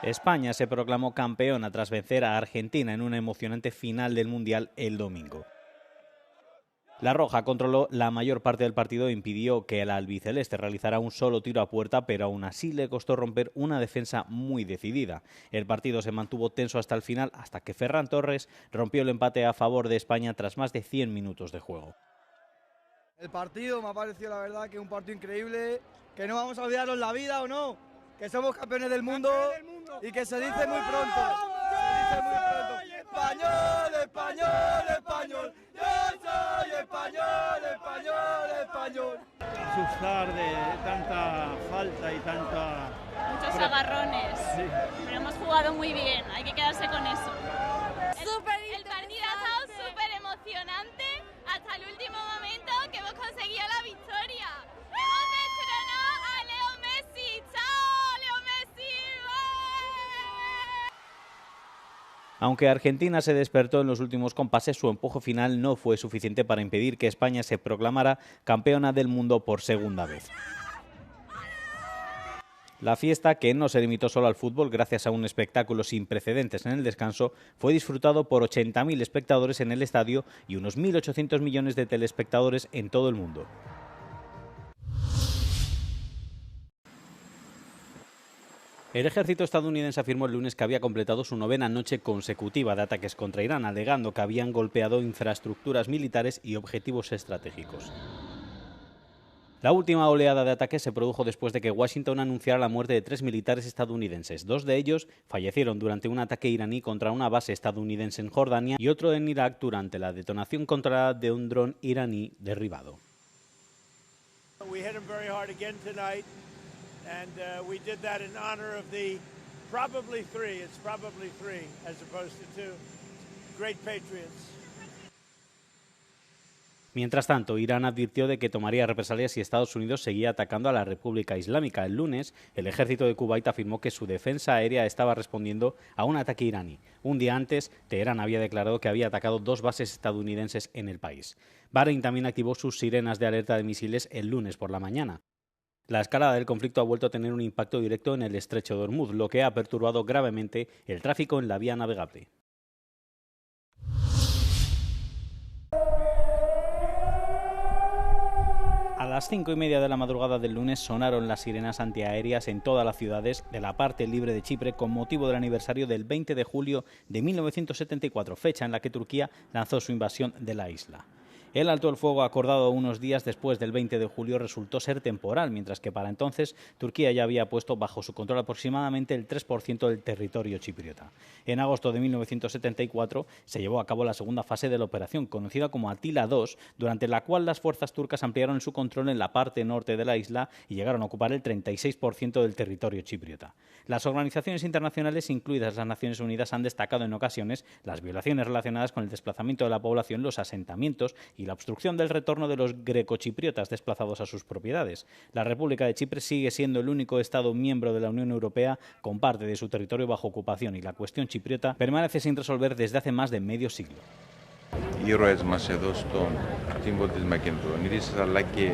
España se proclamó campeona tras vencer a Argentina en una emocionante final del Mundial el domingo. La roja controló la mayor parte del partido e impidió que el albiceleste realizara un solo tiro a puerta, pero aún así le costó romper una defensa muy decidida. El partido se mantuvo tenso hasta el final, hasta que Ferran Torres rompió el empate a favor de España tras más de 100 minutos de juego. El partido me ha parecido, la verdad, que es un partido increíble, que no vamos a olvidarlo en la vida, ¿o no? Que somos campeones del mundo y que se dice muy pronto. Se dice muy pronto. Español, español, español. Yo soy español, español, español. Asustar de tanta falta y tanta... Muchos agarrones, sí. Pero hemos jugado muy bien, hay que quedarse con eso. El partido ha estado súper emocionante hasta el último momento que hemos conseguido la victoria. Hemos destronado a Leo Messi. ¡Chao, Leo Messi! ¡Ué! Aunque Argentina se despertó en los últimos compases, su empuje final no fue suficiente para impedir que España se proclamara campeona del mundo por segunda vez. La fiesta, que no se limitó solo al fútbol gracias a un espectáculo sin precedentes en el descanso, fue disfrutado por 80.000 espectadores en el estadio y unos 1.800 millones de telespectadores en todo el mundo. El ejército estadounidense afirmó el lunes que había completado su 9ª noche consecutiva de ataques contra Irán, alegando que habían golpeado infraestructuras militares y objetivos estratégicos. La última oleada de ataques se produjo después de que Washington anunciara la muerte de 3 militares estadounidenses. 2 de ellos fallecieron durante un ataque iraní contra una base estadounidense en Jordania y otro en Irak durante la detonación controlada de un dron iraní derribado. We hit them very hard again tonight, and we did that in honor of the probably three as opposed to 2 great patriots. Mientras tanto, Irán advirtió de que tomaría represalias si Estados Unidos seguía atacando a la República Islámica. El lunes, el ejército de Kuwait afirmó que su defensa aérea estaba respondiendo a un ataque iraní. Un día antes, Teherán había declarado que había atacado 2 bases estadounidenses en el país. Bahrein también activó sus sirenas de alerta de misiles el lunes por la mañana. La escalada del conflicto ha vuelto a tener un impacto directo en el estrecho de Hormuz, lo que ha perturbado gravemente el tráfico en la vía navegable. A las 5:30 de la madrugada del lunes sonaron las sirenas antiaéreas en todas las ciudades de la parte libre de Chipre con motivo del aniversario del 20 de julio de 1974, fecha en la que Turquía lanzó su invasión de la isla. El alto el fuego acordado unos días después del 20 de julio resultó ser temporal, mientras que para entonces Turquía ya había puesto bajo su control aproximadamente el 3% del territorio chipriota. En agosto de 1974 se llevó a cabo la segunda fase de la operación, conocida como Atila II, durante la cual las fuerzas turcas ampliaron su control en la parte norte de la isla y llegaron a ocupar el 36% del territorio chipriota. Las organizaciones internacionales, incluidas las Naciones Unidas, han destacado en ocasiones las violaciones relacionadas con el desplazamiento de la población, los asentamientos y la obstrucción del retorno de los grecochipriotas desplazados a sus propiedades. La República de Chipre sigue siendo el único Estado miembro de la Unión Europea con parte de su territorio bajo ocupación y la cuestión chipriota permanece sin resolver desde hace más de medio siglo. Ήρωες μας εδώ στον τύμβο της Μακεδονίας, αλλά και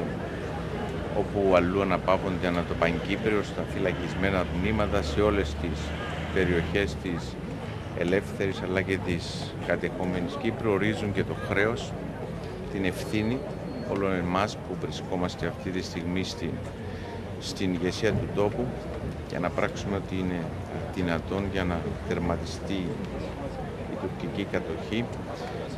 όπου αλλού αναπαύονται ανά το Πανκύπριο στα φυλακισμένα τμήματα σε όλες τις περιοχές της ελεύθερης αλλά και της κατεχόμενης Κύπρου ορίζουν και το χρέος, την ευθύνη όλων εμάς που βρισκόμαστε αυτή τη στιγμή στην ηγεσία του τόπου για να πράξουμε ό,τι είναι δυνατόν για να τερματιστεί η τουρκική κατοχή,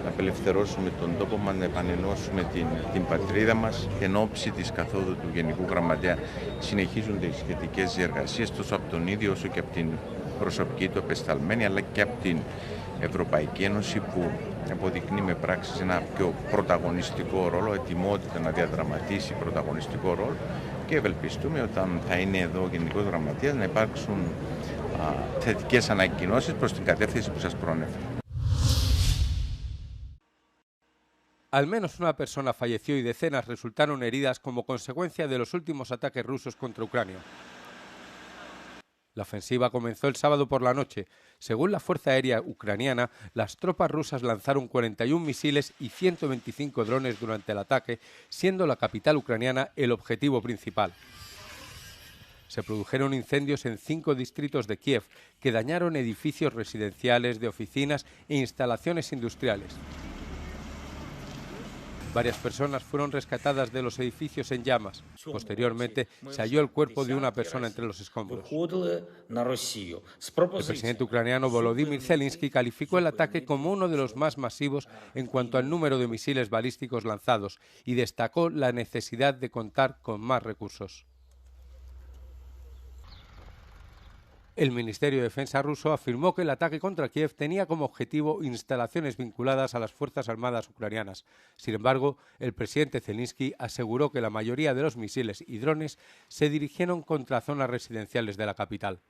να απελευθερώσουμε τον τόπο μας, να επανενώσουμε την πατρίδα μας. Εν ώψη της καθόδου του Γενικού Γραμματέα συνεχίζονται οι σχετικές διεργασίες τόσο από τον ίδιο όσο και από την προσωπική του απεσταλμένη αλλά και από την Ευρωπαϊκή Ένωση που αποδεικνύει με πράξεις ένα πιο πρωταγωνιστικό ρόλο, ετοιμότητα να διαδραματίσει πρωταγωνιστικό ρόλο και ευελπιστούμε όταν θα είναι εδώ ο Γενικός Γραμματέας να υπάρξουν θετικές ανακοινώσεις προς την κατεύθυνση που σας προανέφερα. Al menos una persona falleció y decenas resultaron heridas como consecuencia de los últimos ataques rusos contra Ucrania. La ofensiva comenzó el sábado por la noche. Según la Fuerza Aérea Ucraniana, las tropas rusas lanzaron 41 misiles y 125 drones durante el ataque, siendo la capital ucraniana el objetivo principal. Se produjeron incendios en 5 distritos de Kiev que dañaron edificios residenciales, de oficinas e instalaciones industriales. Varias personas fueron rescatadas de los edificios en llamas. Posteriormente, se halló el cuerpo de una persona entre los escombros. El presidente ucraniano Volodymyr Zelensky calificó el ataque como uno de los más masivos en cuanto al número de misiles balísticos lanzados y destacó la necesidad de contar con más recursos. El Ministerio de Defensa ruso afirmó que el ataque contra Kiev tenía como objetivo instalaciones vinculadas a las Fuerzas Armadas ucranianas. Sin embargo, el presidente Zelensky aseguró que la mayoría de los misiles y drones se dirigieron contra zonas residenciales de la capital.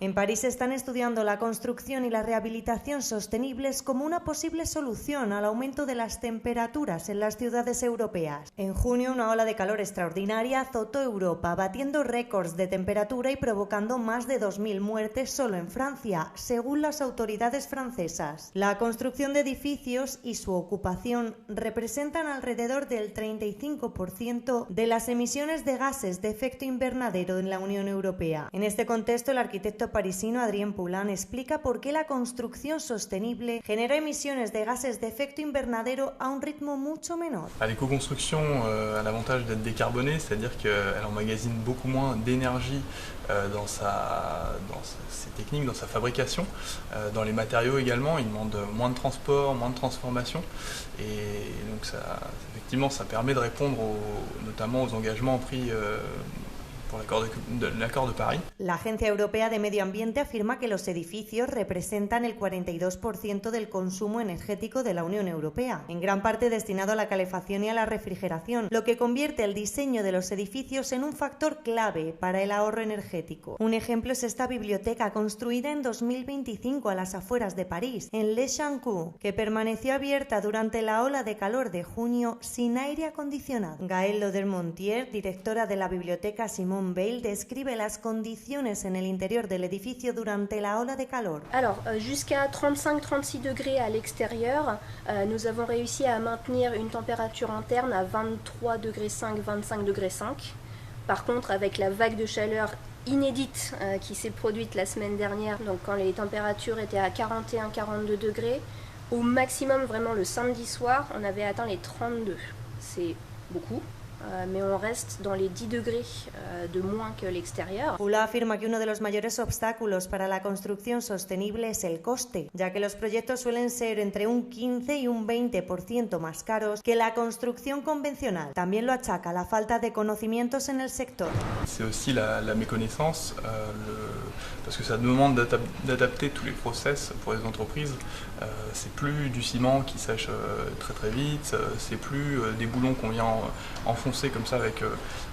En París están estudiando la construcción y la rehabilitación sostenibles como una posible solución al aumento de las temperaturas en las ciudades europeas. En junio, una ola de calor extraordinaria azotó Europa, batiendo récords de temperatura y provocando más de 2.000 muertes solo en Francia, según las autoridades francesas. La construcción de edificios y su ocupación representan alrededor del 35% de las emisiones de gases de efecto invernadero en la Unión Europea. En este contexto, el arquitecto parisino Adrien Poulain explica por qué la construcción sostenible genera emisiones de gases de efecto invernadero a un ritmo mucho menor. L'éco-construction a l'avantage d'être décarbonée, c'est-à-dire qu'elle emmagasine beaucoup moins d'énergie dans ses techniques, dans sa fabrication, dans les matériaux également. Il demande moins de transport, moins de transformation, et donc effectivement, ça permet de répondre notamment aux engagements pris por el Acuerdo de París. La Agencia Europea de Medio Ambiente afirma que los edificios representan el 42% del consumo energético de la Unión Europea, en gran parte destinado a la calefacción y a la refrigeración, lo que convierte el diseño de los edificios en un factor clave para el ahorro energético. Un ejemplo es esta biblioteca construida en 2025 a las afueras de París, en Les Chancoux, que permaneció abierta durante la ola de calor de junio sin aire acondicionado. Gaëlle Laudermontier, directora de la biblioteca Simone Veil, describe las condiciones en el interior del edificio durante la ola de calor. Alors, jusqu'à 35-36 degrés à l'extérieur, nous avons réussi à maintenir une température interne à 23 degrés 5, 25 degrés 5. Par contre, avec la vague de chaleur inédite qui s'est produite la semaine dernière, donc quand les températures étaient à 41-42 degrés, au maximum, vraiment le samedi soir, on avait atteint les 32. C'est beaucoup. Mais on reste dans les 10 degrés de moins que l'extérieur. Poulain afirma que uno de los mayores obstáculos para la construcción sostenible es el coste, ya que los proyectos suelen ser entre un 15 y un 20% más caros que la construcción convencional. También lo achaca la falta de conocimientos en el sector. C'est aussi la méconnaissance, parce que ça demande d'adapter tous les process pour les entreprises. C'est plus du ciment qui sèche très très vite, c'est plus des boulons qu'on vient enfoncer comme ça avec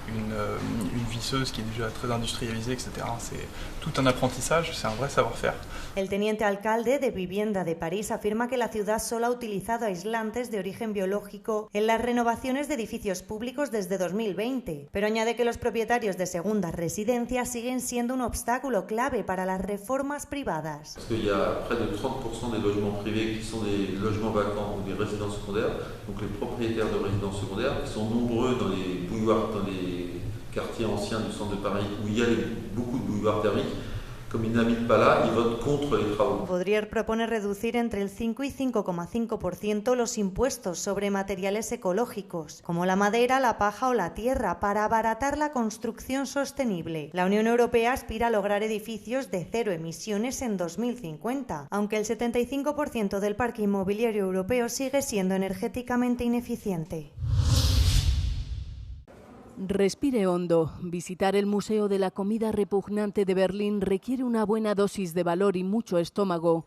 une visseuse qui est déjà très industrialisée, etc. C'est tout un apprentissage, c'est un vrai savoir-faire. El teniente alcalde de Vivienda de París afirma que la ciudad solo ha utilizado aislantes de origen biológico en las renovaciones de edificios públicos desde 2020, pero añade que los propietarios de segundas residencias siguen siendo un obstáculo clave para las reformas privadas. Il y a près de 30% des logements privés qui sont des logements vacants ou des résidences secondaires, donc les propriétaires de résidences secondaires qui sont nombreux dans les bouilloires, dans les quartiers anciens du centre de Paris où il y a beaucoup de bouilloires thermiques. Comme ils n'habitent pas là, ils votent contre les travaux. Poudrier propone reducir entre el 5 y 5,5% los impuestos sobre materiales ecológicos, como la madera, la paja o la tierra, para abaratar la construcción sostenible. La Unión Europea aspira a lograr edificios de cero emisiones en 2050, aunque el 75% del parque inmobiliario europeo sigue siendo energéticamente ineficiente. Respire hondo. Visitar el Museo de la Comida Repugnante de Berlín requiere una buena dosis de valor y mucho estómago.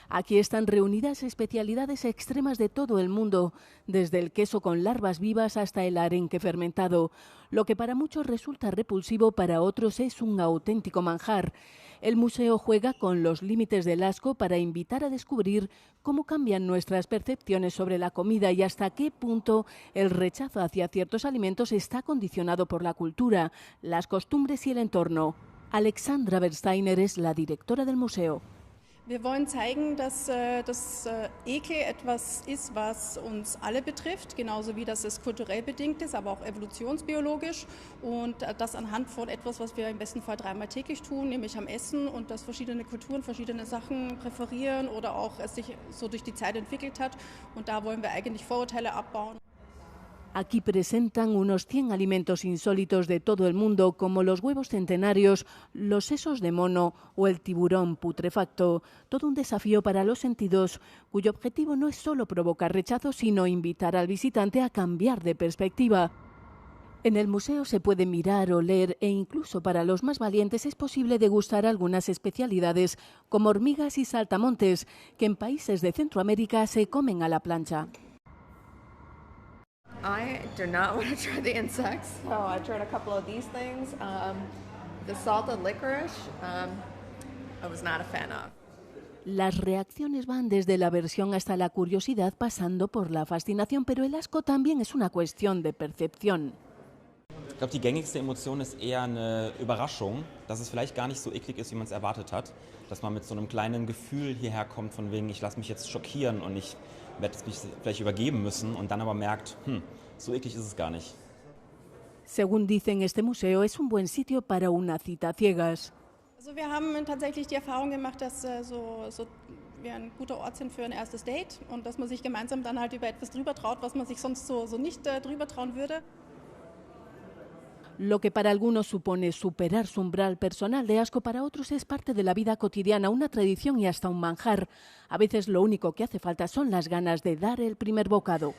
Aquí están reunidas especialidades extremas de todo el mundo, desde el queso con larvas vivas hasta el arenque fermentado. Lo que para muchos resulta repulsivo, para otros es un auténtico manjar. El museo juega con los límites del asco para invitar a descubrir cómo cambian nuestras percepciones sobre la comida y hasta qué punto el rechazo hacia ciertos alimentos está condicionado por la cultura, las costumbres y el entorno. Alexandra Bersteiner es la directora del museo. Wir wollen zeigen, dass Ekel etwas ist, was uns alle betrifft, genauso wie dass es kulturell bedingt ist, aber auch evolutionsbiologisch und das anhand von etwas, was wir im besten Fall 3-mal täglich tun, nämlich am Essen und dass verschiedene Kulturen verschiedene Sachen präferieren oder auch es sich so durch die Zeit entwickelt hat und da wollen wir eigentlich Vorurteile abbauen. Aquí presentan unos 100 alimentos insólitos de todo el mundo, como los huevos centenarios, los sesos de mono o el tiburón putrefacto. Todo un desafío para los sentidos, cuyo objetivo no es solo provocar rechazo, sino invitar al visitante a cambiar de perspectiva. En el museo se puede mirar, oler e incluso para los más valientes es posible degustar algunas especialidades, como hormigas y saltamontes, que en países de Centroamérica se comen a la plancha. I do not want to try the insects, so I tried a couple of these things. The salted licorice, I was not a fan of. Las reacciones van desde la aversión hasta la curiosidad, pasando por la fascinación, pero el asco también es una cuestión de percepción. Ich glaube, die gängigste Emotion ist eher eine Überraschung, dass es vielleicht gar nicht so eklig ist, wie man es erwartet hat. Dass man mit so einem kleinen Gefühl hierher kommt, von wegen, ich lasse mich jetzt schockieren und ich werde mich vielleicht übergeben müssen und dann aber merkt, so eklig ist es gar nicht. Según dicen, este museo es un buen sitio para una cita a ciegas. Also wir haben tatsächlich die Erfahrung gemacht, dass wir ein guter Ort sind für ein erstes Date und dass man sich gemeinsam dann halt über etwas drüber traut, was man sich sonst so nicht drüber trauen würde. Lo que para algunos supone superar su umbral personal de asco, para otros es parte de la vida cotidiana, una tradición y hasta un manjar. A veces lo único que hace falta son las ganas de dar el primer bocado.